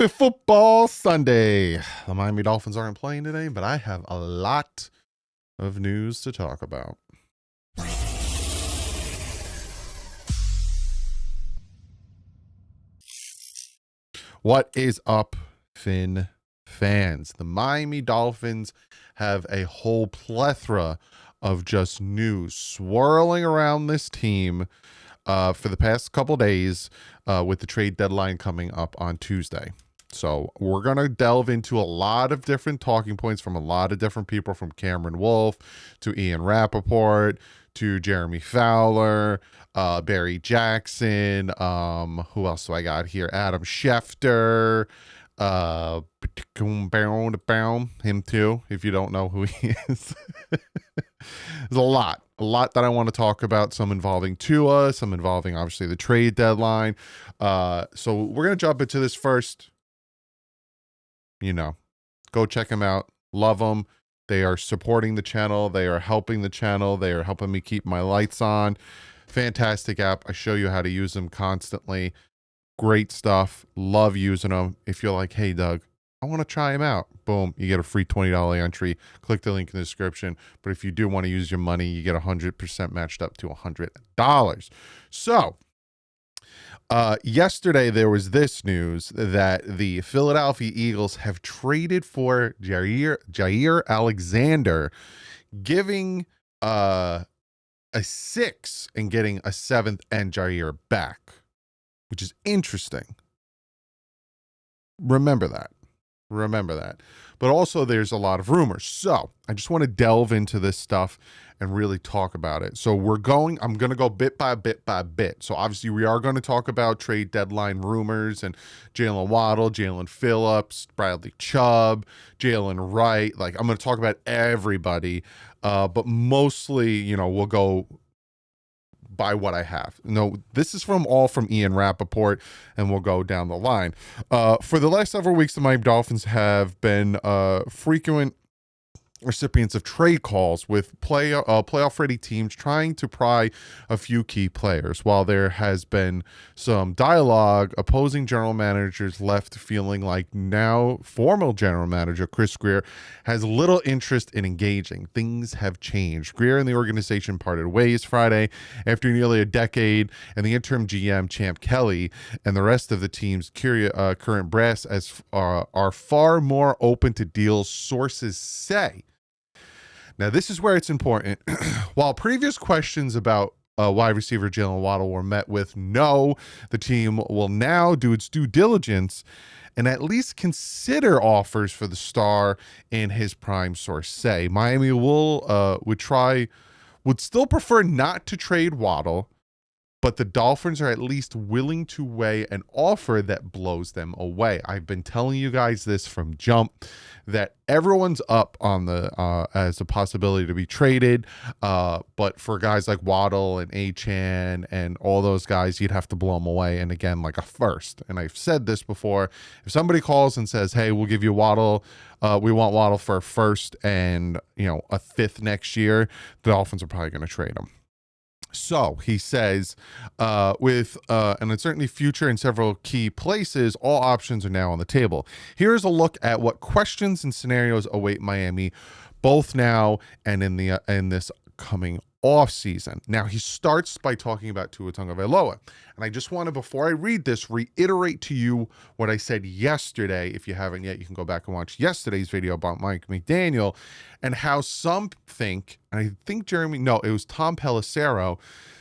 Happy Football Sunday. The Miami Dolphins aren't playing today, but I have a lot of news to talk about. What is up, Finn fans? The Miami Dolphins have a whole plethora of just news swirling around this team for the past couple days with the trade deadline coming up on Tuesday. So we're going to delve into a lot of different talking points from a lot of different people, from Cameron Wolfe to Ian Rappaport to Jeremy Fowler, Barry Jackson. Who else do I got here? Adam Schefter. Him too, if you don't know who he is. There's a lot that I want to talk about, some involving Tua, some involving obviously the trade deadline. So we're going to jump into this first. Go check them out. Love them. They are supporting the channel. They are helping the channel. They are helping me keep my lights on. Fantastic app. I show you how to use them constantly. Great stuff. Love using them. If you're like, hey, Doug, I want to try them out. Boom. You get a free $20 entry. Click the link in the description. But if you do want to use your money, you get 100% matched up to $100. So, yesterday there was this news that the Philadelphia Eagles have traded for Jair Alexander, giving a 6 and getting a 7th and Jair back, which is interesting. Remember that. But also there's a lot of rumors. So I just want to delve into this stuff and really talk about it. So I'm going to go bit by bit. So obviously we are going to talk about trade deadline rumors and Jalen Waddle, Jalen Phillips, Bradley Chubb, Jalen Wright. Like, I'm going to talk about everybody. But mostly, we'll go by what I have. This is from Ian Rappaport, and we'll go down the line. For the last several weeks, the Miami Dolphins have been frequent recipients of trade calls with playoff-ready teams trying to pry a few key players. While there has been some dialogue, opposing general managers left feeling like now former general manager Chris Grier has little interest in engaging. Things have changed. Grier and the organization parted ways Friday after nearly a decade, and the interim GM, Champ Kelly, and the rest of the team's current brass are far more open to deals, sources say. Now, this is where it's important. While previous questions about wide receiver Jalen Waddle were met with no, the team will now do its due diligence and at least consider offers for the star in his prime, source say. Miami would still prefer not to trade Waddle, but the Dolphins are at least willing to weigh an offer that blows them away. I've been telling you guys this from jump, that everyone's up on the as a possibility to be traded. But for guys like Waddle and Achane and all those guys, you'd have to blow them away. And again, like a first. And I've said this before. If somebody calls and says, hey, we'll give you Waddle, we want Waddle for a first and a 5th next year, the Dolphins are probably going to trade him. So he says, with an uncertain future in several key places, all options are now on the table. Here's a look at what questions and scenarios await Miami, both now and in this coming off season. Now, he starts by talking about Tua Tagovailoa. And I just want to, before I read this, reiterate to you what I said yesterday. If you haven't yet, you can go back and watch yesterday's video about Mike McDaniel and how some think, and I think it was Tom Pelissero,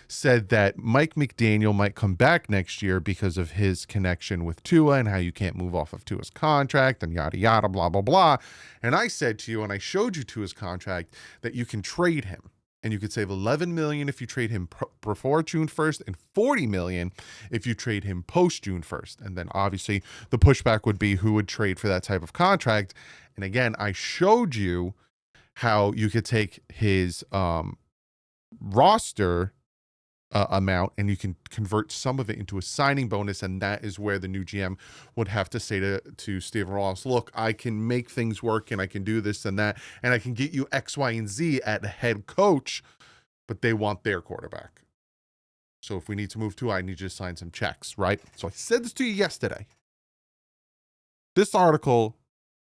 said that Mike McDaniel might come back next year because of his connection with Tua and how you can't move off of Tua's contract and yada, yada, blah, blah, blah. And I said to you, and I showed you Tua's contract, that you can trade him. And you could save $11 million if you trade him before June 1st and $40 million if you trade him post June 1st. And then obviously the pushback would be who would trade for that type of contract. And again, I showed you how you could take his roster amount and you can convert some of it into a signing bonus, and that is where the new GM would have to say to Stephen Ross, look, I can make things work and I can do this and that, and I can get you X, Y, and Z at head coach, but they want their quarterback. So if we need to move to, I need you to sign some checks, right? So I said this to you yesterday. This article,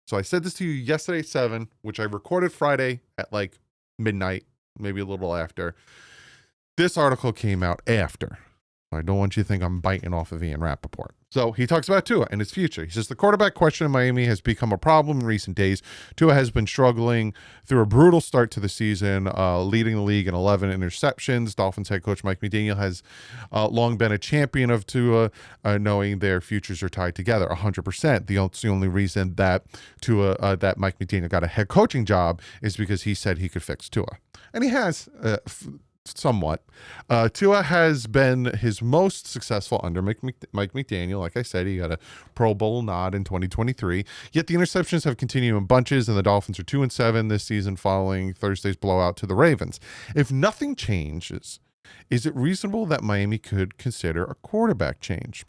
so I said this to you yesterday at 7, which I recorded Friday at like midnight, maybe a little after. This article came out after. I don't want you to think I'm biting off of Ian Rappaport. So he talks about Tua and his future. He says the quarterback question in Miami has become a problem in recent days. Tua has been struggling through a brutal start to the season, leading the league in 11 interceptions. Dolphins head coach Mike McDaniel has long been a champion of Tua, knowing their futures are tied together 100%. The only reason that that Mike McDaniel got a head coaching job is because he said he could fix Tua. And he has somewhat. Tua has been his most successful under Mike McDaniel. Like I said, he got a Pro Bowl nod in 2023. Yet the interceptions have continued in bunches, and the Dolphins are 2-7 this season following Thursday's blowout to the Ravens. If nothing changes, is it reasonable that Miami could consider a quarterback change?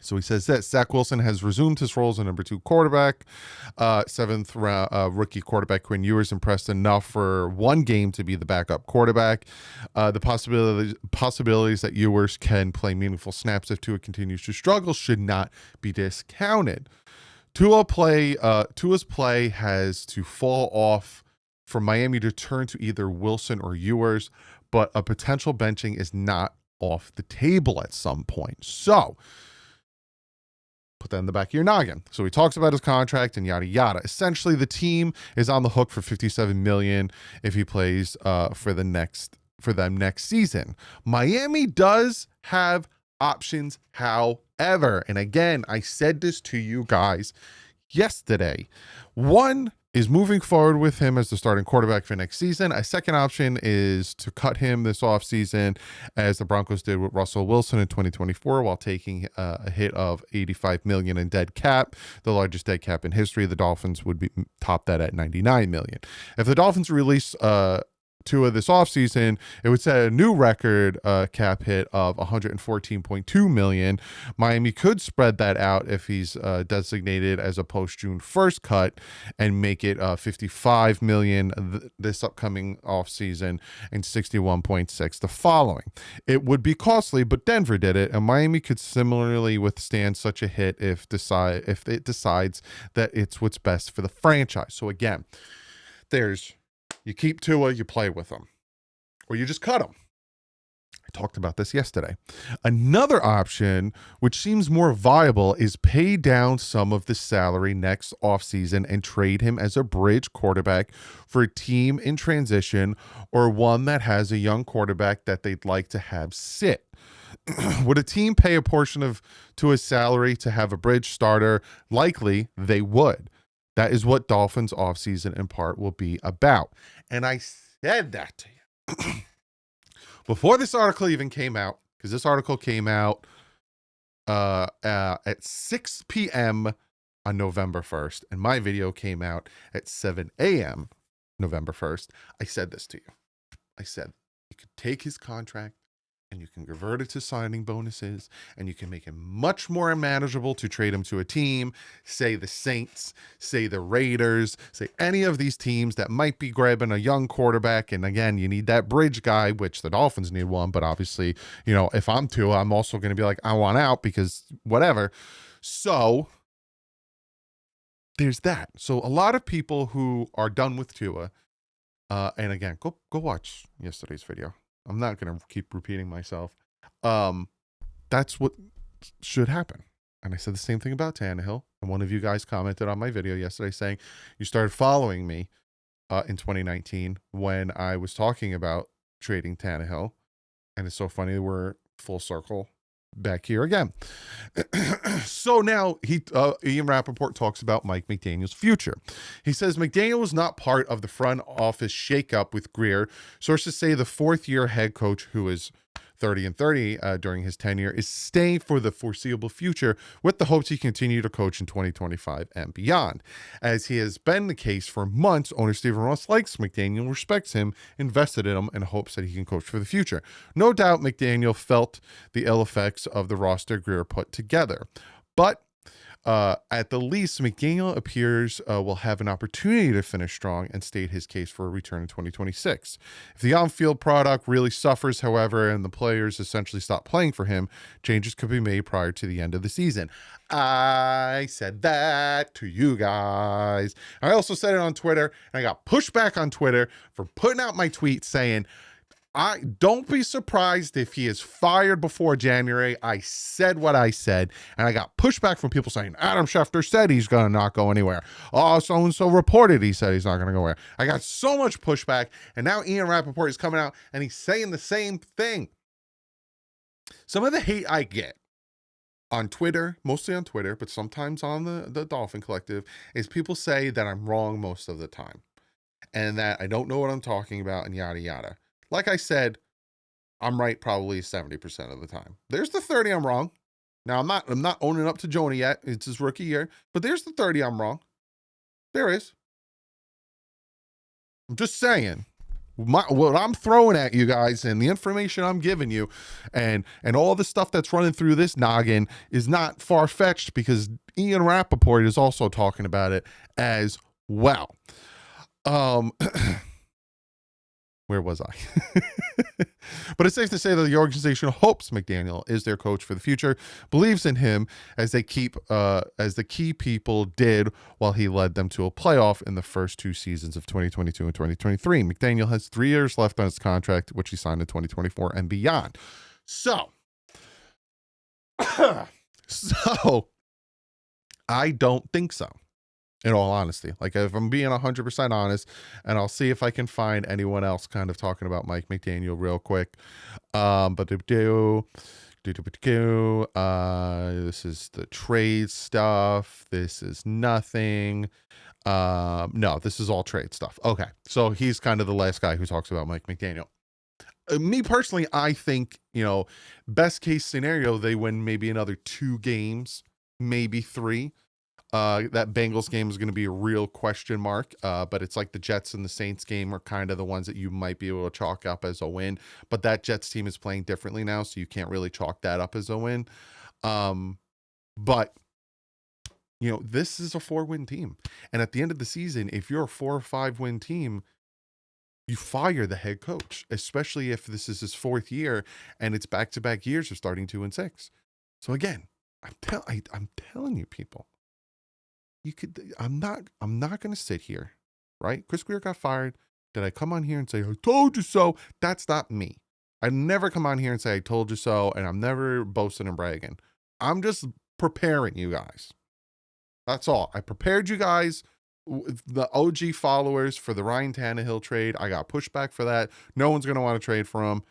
So he says that Zach Wilson has resumed his role as a number 2 quarterback. 7th round rookie quarterback Quinn Ewers impressed enough for one game to be the backup quarterback. The possibilities that Ewers can play meaningful snaps if Tua continues to struggle should not be discounted. Tua's play has to fall off for Miami to turn to either Wilson or Ewers, but a potential benching is not off the table at some point. So put that in the back of your noggin. So he talks about his contract and yada yada. Essentially, the team is on the hook for $57 million if he plays for them next season. Miami does have options, however, and again, I said this to you guys yesterday. One is moving forward with him as the starting quarterback for next season. A second option is to cut him this offseason, as the Broncos did with Russell Wilson in 2024, while taking a hit of $85 million in dead cap, the largest dead cap in history. The Dolphins would be top that at $99 million. If the Dolphins release Tua this offseason, it would set a new record cap hit of $114.2 million. Miami could spread that out if he's designated as a post-June 1st cut and make it $55 million this upcoming offseason and $61.6 the following. It would be costly, but Denver did it, and Miami could similarly withstand such a hit if it decides that it's what's best for the franchise. So again, you keep Tua, you play with him, or you just cut him. I talked about this yesterday. Another option, which seems more viable, is pay down some of the salary next offseason and trade him as a bridge quarterback for a team in transition or one that has a young quarterback that they'd like to have sit. Would a team pay a portion of Tua's salary to have a bridge starter? Likely they would. That is what Dolphins offseason in part will be about. And I said that to you before this article even came out, because this article came out at 6 p.m. on November 1st, and my video came out at 7 a.m. November 1st. I said this to you. I said, you could take his contract and you can convert it to signing bonuses, and you can make him much more manageable to trade him to a team, say the Saints, say the Raiders, say any of these teams that might be grabbing a young quarterback. And again, you need that bridge guy, which the Dolphins need one, but obviously, if I'm Tua, I'm also going to be like, I want out because whatever. So there's that. So a lot of people who are done with Tua, and again, go watch yesterday's video. I'm not going to keep repeating myself. That's what should happen. And I said the same thing about Tannehill. And one of you guys commented on my video yesterday saying you started following me in 2019 when I was talking about trading Tannehill. And it's so funny we're full circle back here again. So now Ian Rappaport talks about Mike McDaniel's future. He says McDaniel was not part of the front office shakeup with Greer. Sources say the fourth-year head coach, who is 30-30 during his tenure, is staying for the foreseeable future with the hopes he continue to coach in 2025 and beyond. As he has been the case for months, owner Stephen Ross likes McDaniel, respects him, invested in him, and hopes that he can coach for the future. No doubt McDaniel felt the ill effects of the roster Greer put together. But At the least, McDaniel appears will have an opportunity to finish strong and state his case for a return in 2026. If the on-field product really suffers, however, and the players essentially stop playing for him, changes could be made prior to the end of the season. I said that to you guys. I also said it on Twitter, and I got pushed back on Twitter for putting out my tweet saying, I don't be surprised if he is fired before January. I said what I said, and I got pushback from people saying Adam Schefter said he's gonna not go anywhere. Oh, so and so reported he said he's not gonna go anywhere. I got so much pushback, and now Ian Rappaport is coming out and he's saying the same thing. Some of the hate I get on Twitter, mostly on Twitter, but sometimes on the Dolphin Collective, is people say that I'm wrong most of the time, and that I don't know what I'm talking about, and yada yada. Like I said, I'm right probably 70% of the time. There's the 30 I'm wrong. Now I'm not owning up to Jonah yet. It's his rookie year, but there's the 30 I'm wrong. There is. I'm just saying. What I'm throwing at you guys and the information I'm giving you and all the stuff that's running through this noggin is not far-fetched, because Ian Rappaport is also talking about it as well. Where was I? But it's safe to say that the organization hopes McDaniel is their coach for the future, believes in him as the key people did while he led them to a playoff in the first two seasons of 2022 and 2023. McDaniel has 3 years left on his contract, which he signed in 2024 and beyond. So I don't think so. In all honesty, like if I'm being 100% honest, and I'll see if I can find anyone else kind of talking about Mike McDaniel real quick. This is the trade stuff. This is nothing. No, this is all trade stuff. Okay, so he's kind of the last guy who talks about Mike McDaniel. Me personally, I think, best case scenario, they win maybe another 2 games, maybe 3. That Bengals game is going to be a real question mark, but it's like the Jets and the Saints game are kind of the ones that you might be able to chalk up as a win. But that Jets team is playing differently now, so you can't really chalk that up as a win. But this is a 4-win team, and at the end of the season, if you're a 4 or 5 win team, you fire the head coach, especially if this is his 4th year and it's back-to-back years of starting 2 and 6. So again, I'm telling you, people. I'm not going to sit here, right? Chris Greer got fired. Did I come on here and say, I told you so? That's not me. I never come on here and say, I told you so. And I'm never boasting and bragging. I'm just preparing you guys. That's all. I prepared you guys, the OG followers, for the Ryan Tannehill trade. I got pushback for that. No one's going to want to trade for him.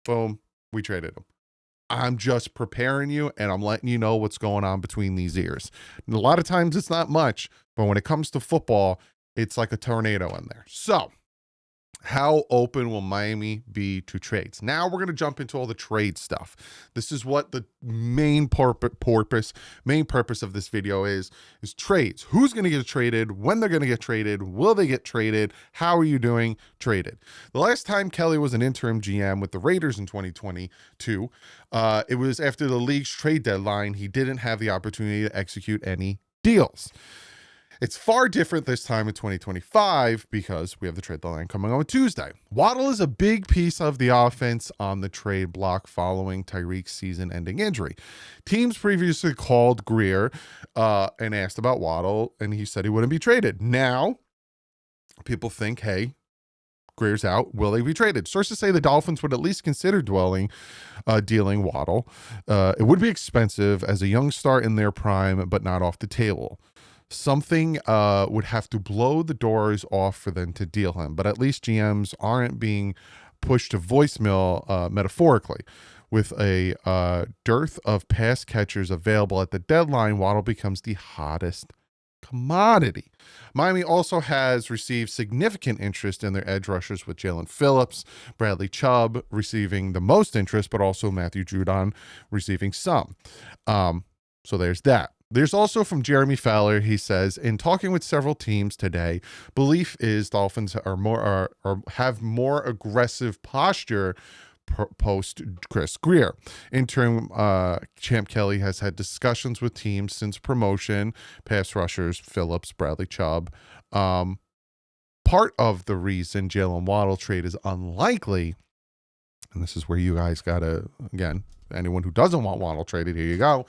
Boom. We traded him. I'm just preparing you, and I'm letting you know what's going on between these ears. And a lot of times it's not much, but when it comes to football, it's like a tornado in there. So how open will Miami be to trades? Now we're going to jump into all the trade stuff. This is what the main purpose of this video is trades. Who's going to get traded? When they're going to get traded? Will they get traded? How are you doing traded? The last time Kelly was an interim GM with the Raiders in 2022, it was after the league's trade deadline. He didn't have the opportunity to execute any deals. It's far different this time in 2025 because we have the trade deadline coming on Tuesday. Waddle is a big piece of the offense on the trade block following Tyreek's season-ending injury. Teams previously called Greer and asked about Waddle, and he said he wouldn't be traded. Now, people think, hey, Greer's out. Will they be traded? Sources say the Dolphins would at least consider dealing Waddle. It would be expensive as a young star in their prime, but not off the table. Something would have to blow the doors off for them to deal him, but at least GMs aren't being pushed to voicemail metaphorically. With a dearth of pass catchers available at the deadline, Waddle becomes the hottest commodity. Miami also has received significant interest in their edge rushers, with Jalen Phillips, Bradley Chubb receiving the most interest, but also Matthew Judon receiving some. So there's that. There's also from Jeremy Fowler, he says, in talking with several teams today, belief is Dolphins have more aggressive posture post Chris Greer. Interim Champ Kelly has had discussions with teams since promotion, pass rushers, Phillips, Bradley Chubb. Part of the reason Jalen Waddle trade is unlikely, and this is where you guys gotta, again, anyone who doesn't want Waddle traded, here you go,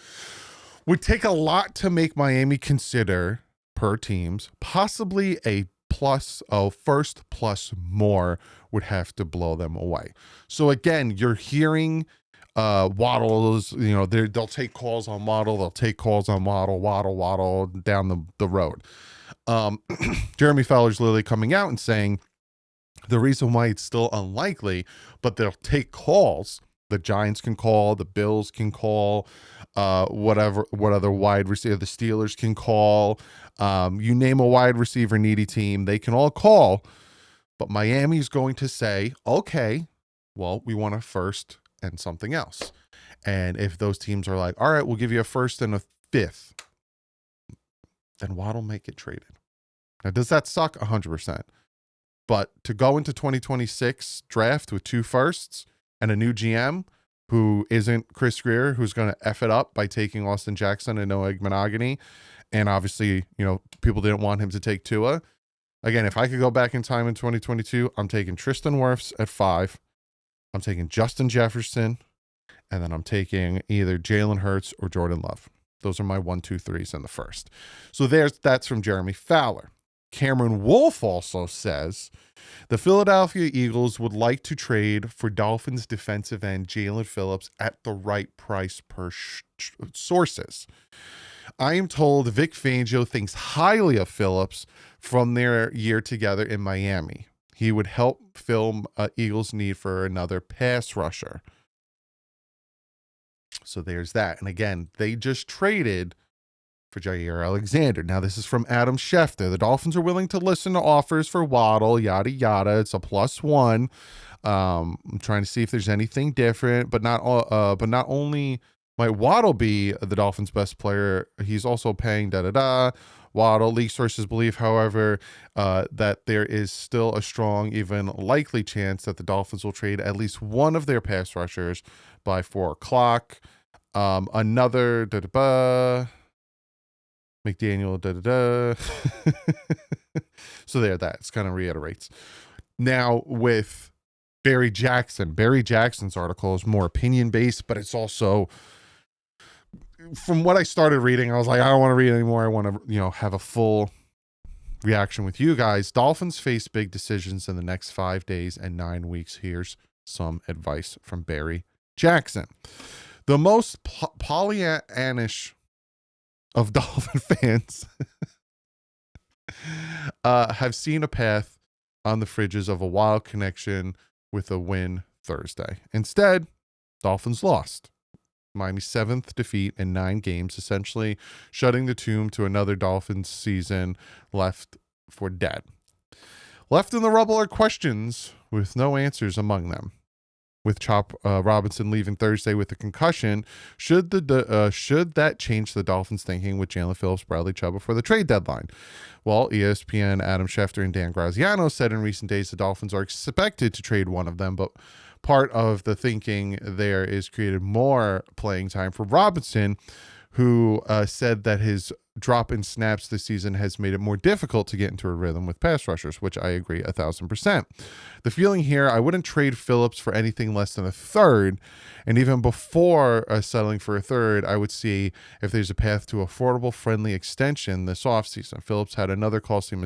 would take a lot to make Miami consider, per teams, possibly a first plus more would have to blow them away. So again, you're hearing Waddle's, they'll take calls on Waddle, they'll take calls on Waddle down the road. Jeremy Fowler's literally coming out and saying the reason why it's still unlikely, but they'll take calls. The Giants can call, the Bills can call, what other wide receiver, the Steelers can call. You name a wide receiver needy team, they can all call. But Miami's going to say, okay, well, we want a first and something else. And if those teams are like, all right, we'll give you a first and a fifth, then Waddle may get traded. Now, does that suck? 100%. But to go into 2026 draft with 2 firsts and a new GM who isn't Chris Greer, who's going to F it up by taking Austin Jackson and Noah Monogany, and obviously, people didn't want him to take Tua. Again, if I could go back in time in 2022, I'm taking Tristan Wirfs at 5. I'm taking Justin Jefferson, and then I'm taking either Jalen Hurts or Jordan Love. Those are my 1, 2, 3s in the first. So that's from Jeremy Fowler. Cameron Wolf also says the Philadelphia Eagles would like to trade for Dolphins defensive end Jalen Phillips at the right price per sources. I am told Vic Fangio thinks highly of Phillips from their year together in Miami. He would help fill Eagles' need for another pass rusher. So there's that. And again, they just traded for Jair Alexander. Now, this is from Adam Schefter. The Dolphins are willing to listen to offers for Waddle, yada, yada. It's a +1. I'm trying to see if there's anything different, but not only might Waddle be the Dolphins' best player, he's also paying Waddle. League sources believe, however, that there is still a strong, even likely chance that the Dolphins will trade at least one of their pass rushers by 4 o'clock. Another McDaniel So that it's kind of reiterates. Now with Barry Jackson's article is more opinion based, but it's also, from what I started reading, I was like, I don't want to read anymore. I want to, have a full reaction with you guys. Dolphins face big decisions in the next 5 days and 9 weeks. Here's some advice from Barry Jackson. The most Pollyannish of Dolphin fans have seen a path on the fridges of a wild connection with a win Thursday. Instead, Dolphins lost. Miami's 7th defeat in 9 games, essentially shutting the tomb to another Dolphins season left for dead. Left in the rubble are questions with no answers among them. With Chop Robinson leaving Thursday with a concussion, should that change the Dolphins' thinking with Jalen Phillips, Bradley Chubb before the trade deadline? Well, ESPN, Adam Schefter, and Dan Graziano said in recent days the Dolphins are expected to trade one of them, but part of the thinking there is created more playing time for Robinson, who said that his drop in snaps this season has made it more difficult to get into a rhythm with pass rushers, which I agree 1,000%. The feeling here, I wouldn't trade Phillips for anything less than a third. And even before settling for a third, I would see if there's a path to affordable, friendly extension this offseason. Phillips had another costly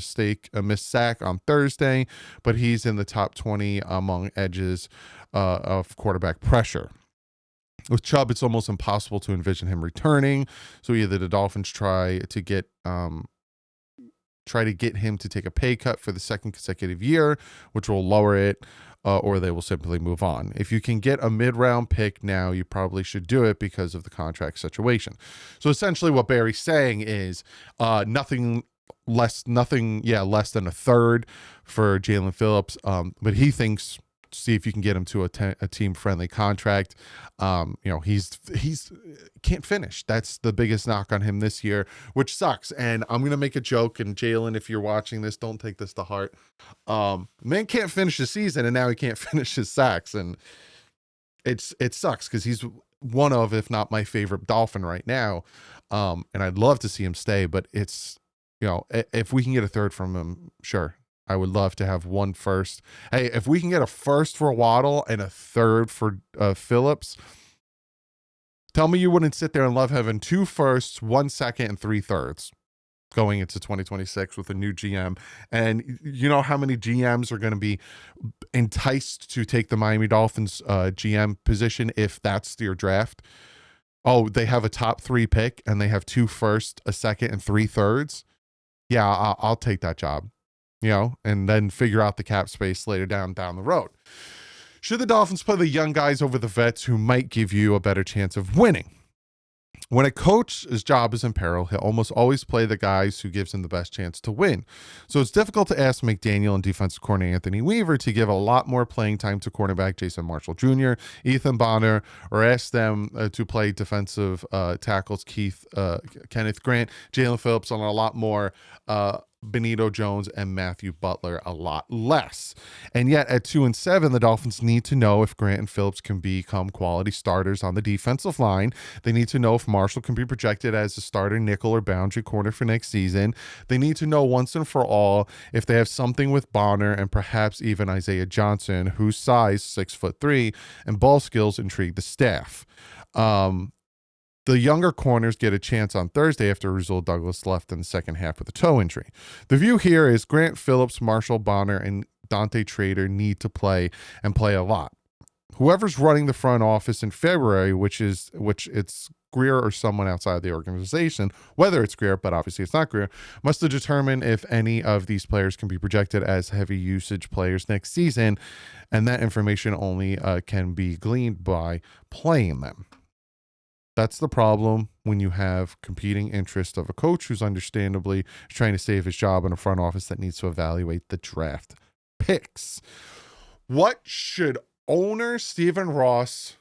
a missed sack on Thursday, but he's in the top 20 among edges of quarterback pressure. With Chubb, it's almost impossible to envision him returning. So either the Dolphins try to get him to take a pay cut for the 2nd consecutive year, which will lower it, or they will simply move on. If you can get a mid-round pick now, you probably should do it because of the contract situation. So essentially what Barry's saying is less than a third for Jalen Phillips, but he thinks, see if you can get him to a team-friendly contract. He's can't finish. That's the biggest knock on him this year, which sucks. And I'm going to make a joke, and Jalen, if you're watching this, don't take this to heart. Man can't finish the season, and now he can't finish his sacks. And it sucks because he's one of, if not my favorite Dolphin right now. And I'd love to see him stay, but it's, if we can get a third from him, sure. I would love to have one first. Hey, if we can get a first for Waddle and a third for Phillips, tell me you wouldn't sit there and love having 2 firsts, 1 second, and 3 thirds going into 2026 with a new GM. And you know how many GMs are going to be enticed to take the Miami Dolphins GM position if that's your draft? Oh, they have a top 3 pick and they have 2 firsts, a second, and 3 thirds. Yeah, I'll take that job, and then figure out the cap space later down the road. Should the Dolphins play the young guys over the vets who might give you a better chance of winning? When a coach's job is in peril, he'll almost always play the guys who gives him the best chance to win. So it's difficult to ask McDaniel and defensive coordinator Anthony Weaver to give a lot more playing time to cornerback Jason Marshall Jr., Ethan Bonner, or ask them to play defensive tackles Kenneth Grant, Jalen Phillips, and a lot more Benito Jones and Matthew Butler a lot less. And yet at 2-7, the Dolphins need to know if Grant and Phillips can become quality starters on the defensive line. They need to know if Marshall can be projected as a starter nickel or boundary corner for next season. They need to know once and for all if they have something with Bonner and perhaps even Isaiah Johnson, whose size, 6'3", and ball skills intrigue the staff. The younger corners get a chance on Thursday after Rasul Douglas left in the second half with a toe injury. The view here is Grant Phillips, Marshall Bonner, and Dante Trader need to play and play a lot. Whoever's running the front office in February, which it's Greer or someone outside the organization, whether it's Greer, but obviously it's not Greer, must determine if any of these players can be projected as heavy usage players next season, and that information only can be gleaned by playing them. That's the problem when you have competing interests of a coach who's understandably trying to save his job in a front office that needs to evaluate the draft picks. When should owner Stephen Ross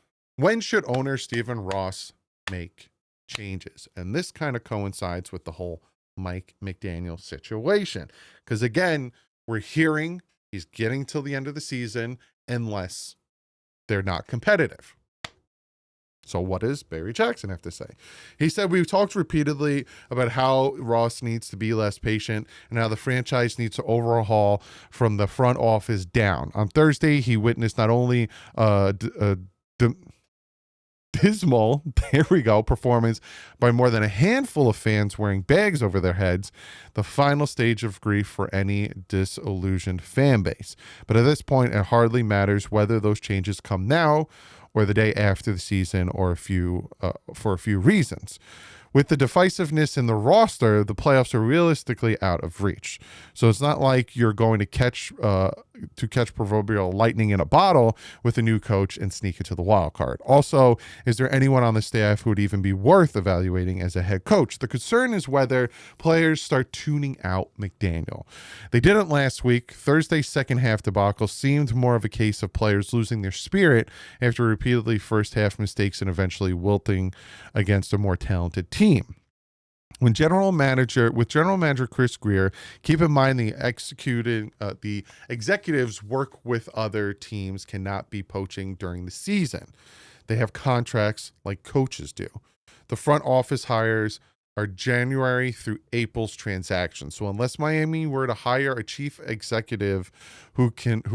make changes? And this kind of coincides with the whole Mike McDaniel situation. Because again, we're hearing he's getting till the end of the season unless they're not competitive. So what does Barry Jackson have to say? He said, we've talked repeatedly about how Ross needs to be less patient and how the franchise needs to overhaul from the front office down. On Thursday, he witnessed not only dismal, performance by more than a handful of fans wearing bags over their heads, the final stage of grief for any disillusioned fan base. But at this point, it hardly matters whether those changes come now or the day after the season, or for a few reasons. With the divisiveness in the roster, the playoffs are realistically out of reach. So it's not like you're going to catch proverbial lightning in a bottle with a new coach and sneak into the wild card. Also, is there anyone on the staff who would even be worth evaluating as a head coach? The concern is whether players start tuning out McDaniel. They didn't last week. Thursday's second half debacle seemed more of a case of players losing their spirit after repeatedly first half mistakes and eventually wilting against a more talented team. With general manager Chris Greer, keep in mind the executives work with other teams cannot be poaching during the season. They have contracts like coaches do. The front office hires are January through April's transactions. So unless Miami were to hire a chief executive who's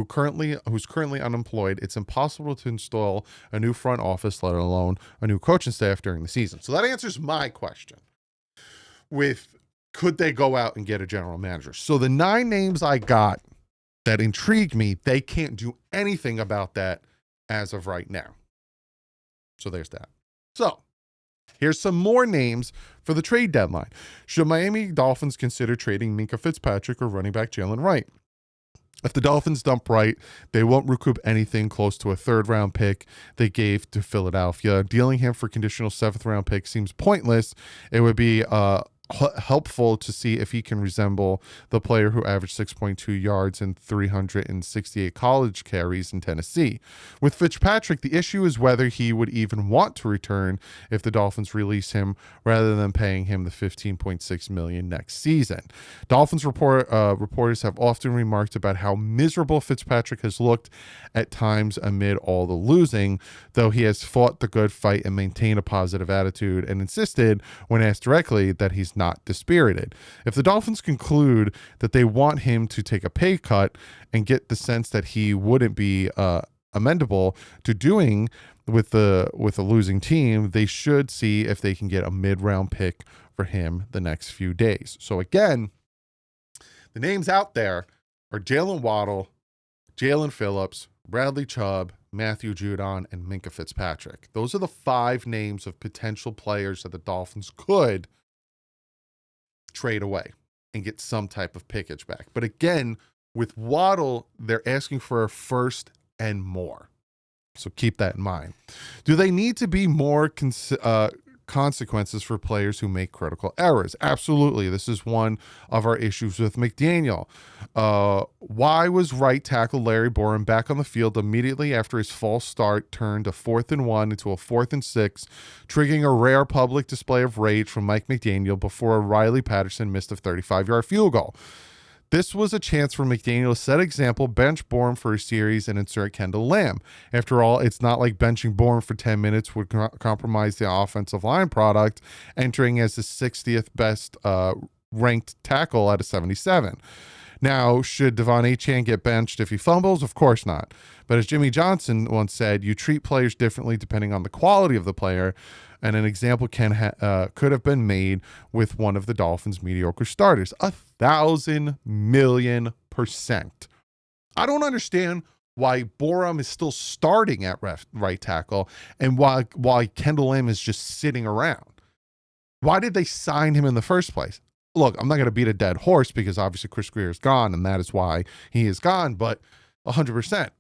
currently unemployed, it's impossible to install a new front office, let alone a new coaching staff during the season. So that answers my question. Could they go out and get a general manager? So the 9 names I got that intrigued me, they can't do anything about that as of right now. So there's that. So here's some more names for the trade deadline. Should Miami Dolphins consider trading Minkah Fitzpatrick or running back Jalen Wright? If the Dolphins dump Wright, they won't recoup anything close to a 3rd-round pick they gave to Philadelphia. Dealing him for conditional 7th-round pick seems pointless. It would be helpful to see if he can resemble the player who averaged 6.2 yards and 368 college carries in Tennessee. With Fitzpatrick, the issue is whether he would even want to return if the Dolphins release him rather than paying him the $15.6 million next season. Dolphins reporters have often remarked about how miserable Fitzpatrick has looked at times amid all the losing, though he has fought the good fight and maintained a positive attitude and insisted, when asked directly, that he's not dispirited. If the Dolphins conclude that they want him to take a pay cut and get the sense that he wouldn't be amendable to doing with a losing team, they should see if they can get a mid-round pick for him the next few days. So again, the names out there are Jalen Waddle, Jalen Phillips, Bradley Chubb, Matthew Judon, and Minkah Fitzpatrick. Those are the 5 names of potential players that the Dolphins could trade away and get some type of pickage back. But again, with Waddle, they're asking for a first and more. So keep that in mind. Do they need to be more consequences for players who make critical errors? Absolutely. This is one of our issues with McDaniel. Why was right tackle Larry Borom back on the field immediately after his false start turned a 4th and 1 into a 4th and 6, triggering a rare public display of rage from Mike McDaniel before Riley Patterson missed a 35-yard field goal? This was a chance for McDaniel to set example, bench Borom for a series, and insert Kendall Lamb. After all, it's not like benching Borom for 10 minutes would compromise the offensive line product, entering as the 60th best ranked tackle out of 77. Now, should Devon Achane get benched if he fumbles? Of course not. But as Jimmy Johnson once said, you treat players differently depending on the quality of the player, and an example could have been made with one of the Dolphins' mediocre starters. 1,000,000,000%. I don't understand why Borom is still starting at right tackle and why Kendall Lamb is just sitting around. Why did they sign him in the first place? Look, I'm not going to beat a dead horse because obviously Chris Grier is gone, and that is why he is gone, but 100%.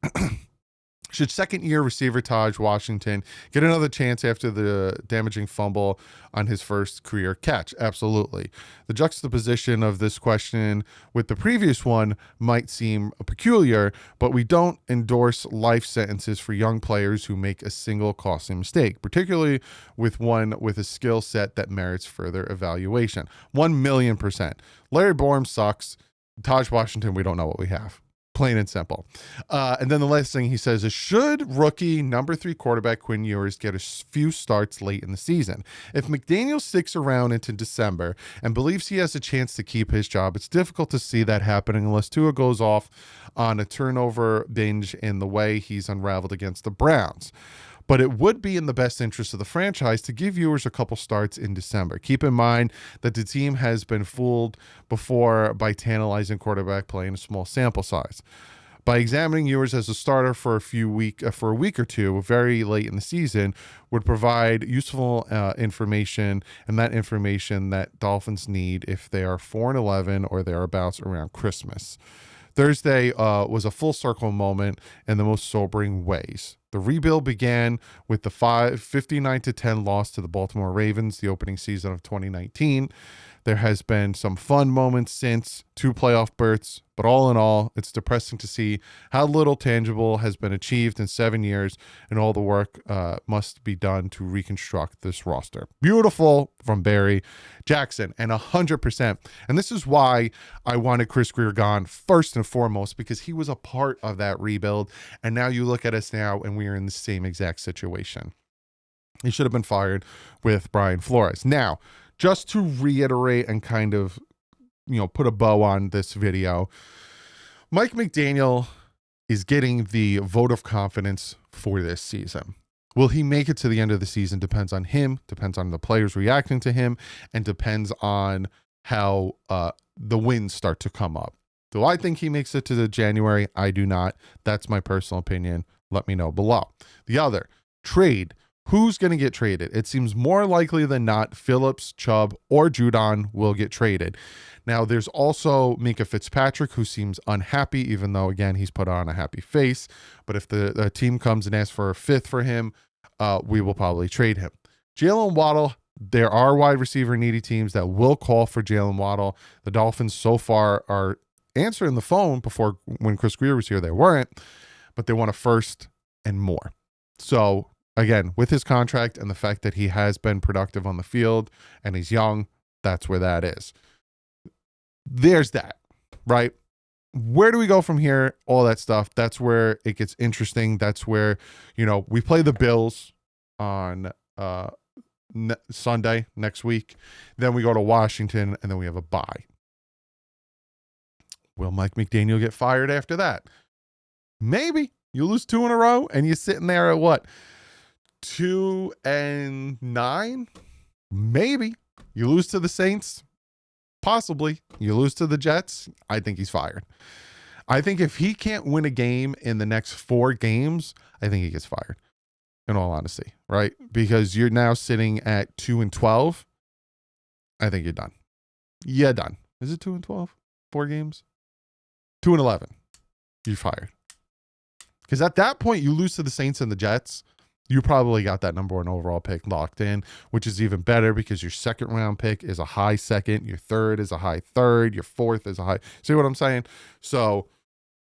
Should second-year receiver Taj Washington get another chance after the damaging fumble on his first career catch? Absolutely. The juxtaposition of this question with the previous one might seem peculiar, but we don't endorse life sentences for young players who make a single costly mistake, particularly with one with a skill set that merits further evaluation. 1,000,000%. Larry Borom sucks. Taj Washington, we don't know what we have. Plain and simple. And then the last thing he says is, should rookie number 3 quarterback Quinn Ewers get a few starts late in the season? If McDaniel sticks around into December and believes he has a chance to keep his job, it's difficult to see that happening unless Tua goes off on a turnover binge in the way he's unraveled against the Browns. But it would be in the best interest of the franchise to give Ewers a couple starts in December. Keep in mind that the team has been fooled before by tantalizing quarterback play in a small sample size. By examining Ewers as a starter for a week or two, very late in the season, would provide useful information, and that information that Dolphins need if they are 4-11 or thereabouts around Christmas. Thursday was a full circle moment in the most sobering ways. The rebuild began with the 59-10 loss to the Baltimore Ravens, the opening season of 2019. There has been some fun moments since, 2 playoff berths, but all in all, it's depressing to see how little tangible has been achieved in 7 years, and all the work must be done to reconstruct this roster. Beautiful from Barry Jackson, and 100%. And this is why I wanted Chris Grier gone first and foremost, because he was a part of that rebuild, and now you look at us now, and we are in the same exact situation. He should have been fired with Brian Flores. Now, just to reiterate and kind of, put a bow on this video, Mike McDaniel is getting the vote of confidence for this season. Will he make it to the end of the season? Depends on him, depends on the players reacting to him, and depends on how the wins start to come up. Do I think he makes it to the January? I do not. That's my personal opinion. Let me know below. The other, trade. Who's going to get traded? It seems more likely than not Phillips, Chubb, or Judon will get traded. Now, there's also Minkah Fitzpatrick, who seems unhappy, even though, again, he's put on a happy face. But if the team comes and asks for a 5th for him, we will probably trade him. Jalen Waddle, There are wide receiver needy teams that will call for Jalen Waddle. The Dolphins so far are answering the phone. Before, when Chris Greer was here, they weren't, but they want a first and more. So again, with his contract and the fact that he has been productive on the field and he's young, that's where that is. There's that, right? Where do we go from here? All that stuff. That's where it gets interesting. That's where, we play the Bills on Sunday next week. Then we go to Washington, and then we have a bye. Will Mike McDaniel get fired after that? Maybe. You lose 2 in a row, and you're sitting there at what? 2-9? Maybe. You lose to the Saints? Possibly. You lose to the Jets? I think he's fired. I think if he can't win a game in the next 4 games, I think he gets fired. In all honesty, right? Because you're now sitting at 2-12. I think you're done. Yeah, done. Is it 2-12? 4 games? 2-11. You're fired. Because at that point, you lose to the Saints and the Jets. You probably got that number 1 overall pick locked in, which is even better because your second round pick is a high second. Your third is a high third. Your fourth is a high. See what I'm saying? So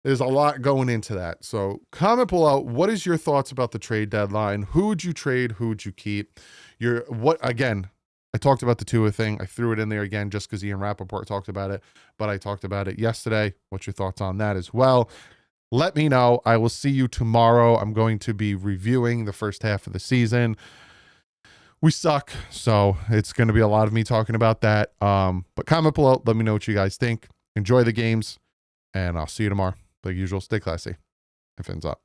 there's a lot going into that. So comment below. What is your thoughts about the trade deadline? Who would you trade? Who would you keep? Again, I talked about the Tua thing. I threw it in there again just because Ian Rappaport talked about it, but I talked about it yesterday. What's your thoughts on that as well? Let me know. I will see you tomorrow. I'm going to be reviewing the first half of the season. We suck, so it's going to be a lot of me talking about that. But comment below. Let me know what you guys think. Enjoy the games, and I'll see you tomorrow. Like usual, stay classy. And fins up.